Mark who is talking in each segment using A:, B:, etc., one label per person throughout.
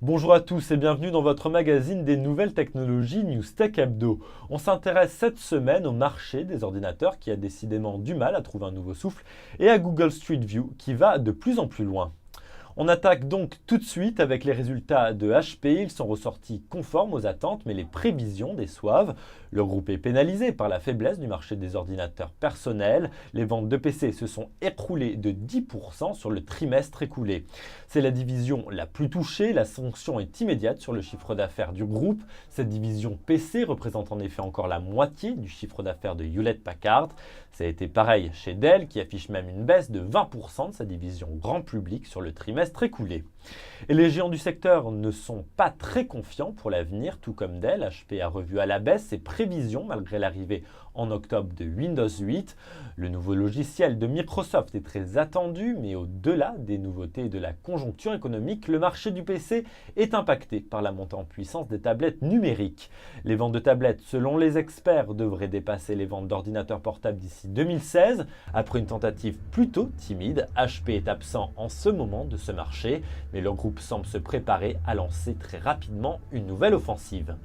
A: Bonjour à tous et bienvenue dans votre magazine des nouvelles technologies Newstech Hebdo. On s'intéresse cette semaine au marché des ordinateurs qui a décidément du mal à trouver un nouveau souffle et à Google Street View qui va de plus en plus loin. On attaque donc tout de suite avec les résultats de HP. Ils sont ressortis conformes aux attentes, mais les prévisions déçoivent. Le groupe est pénalisé par la faiblesse du marché des ordinateurs personnels. Les ventes de PC se sont écroulées de 10% sur le trimestre écoulé. C'est la division la plus touchée. La sanction est immédiate sur le chiffre d'affaires du groupe. Cette division PC représente en effet encore la moitié du chiffre d'affaires de Hewlett-Packard. Ça a été pareil chez Dell qui affiche même une baisse de 20% de sa division grand public sur le trimestre écoulé. Et les géants du secteur ne sont pas très confiants pour l'avenir, tout comme Dell. HP a revu à la baisse ses prévisions malgré l'arrivée en octobre de Windows 8. Le nouveau logiciel de Microsoft est très attendu, mais au-delà des nouveautés et de la conjoncture économique, le marché du PC est impacté par la montée en puissance des tablettes numériques. Les ventes de tablettes, selon les experts, devraient dépasser les ventes d'ordinateurs portables d'ici 2016. Après une tentative plutôt timide, HP est absent en ce moment de ce marché, mais leur groupe semble se préparer à lancer très rapidement une nouvelle offensive.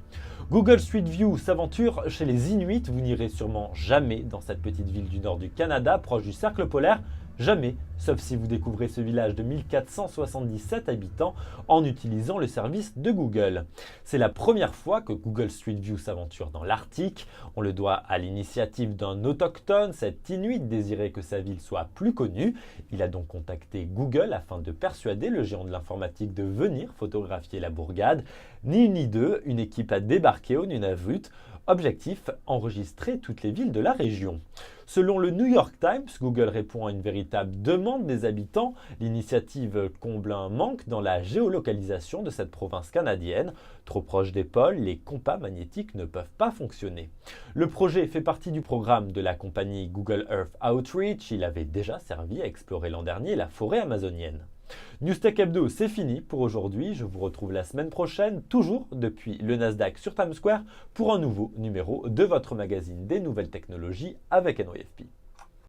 A: Google Street View s'aventure chez les Inuits. Vous n'irez sûrement jamais dans cette petite ville du nord du Canada, proche du cercle polaire. Jamais, sauf si vous découvrez ce village de 1477 habitants en utilisant le service de Google. C'est la première fois que Google Street View s'aventure dans l'Arctique. On le doit à l'initiative d'un autochtone, cet Inuit désirait que sa ville soit plus connue. Il a donc contacté Google afin de persuader le géant de l'informatique de venir photographier la bourgade. Ni une ni deux, une équipe a débarqué au Nunavut. Objectif, enregistrer toutes les villes de la région. Selon le New York Times, Google répond à une véritable demande des habitants. L'initiative comble un manque dans la géolocalisation de cette province canadienne. Trop proche des pôles, les compas magnétiques ne peuvent pas fonctionner. Le projet fait partie du programme de la compagnie Google Earth Outreach. Il avait déjà servi à explorer l'an dernier la forêt amazonienne. Newstech Hebdo, c'est fini pour aujourd'hui. Je vous retrouve la semaine prochaine, toujours depuis le Nasdaq sur Times Square, pour un nouveau numéro de votre magazine des nouvelles technologies avec NYFP.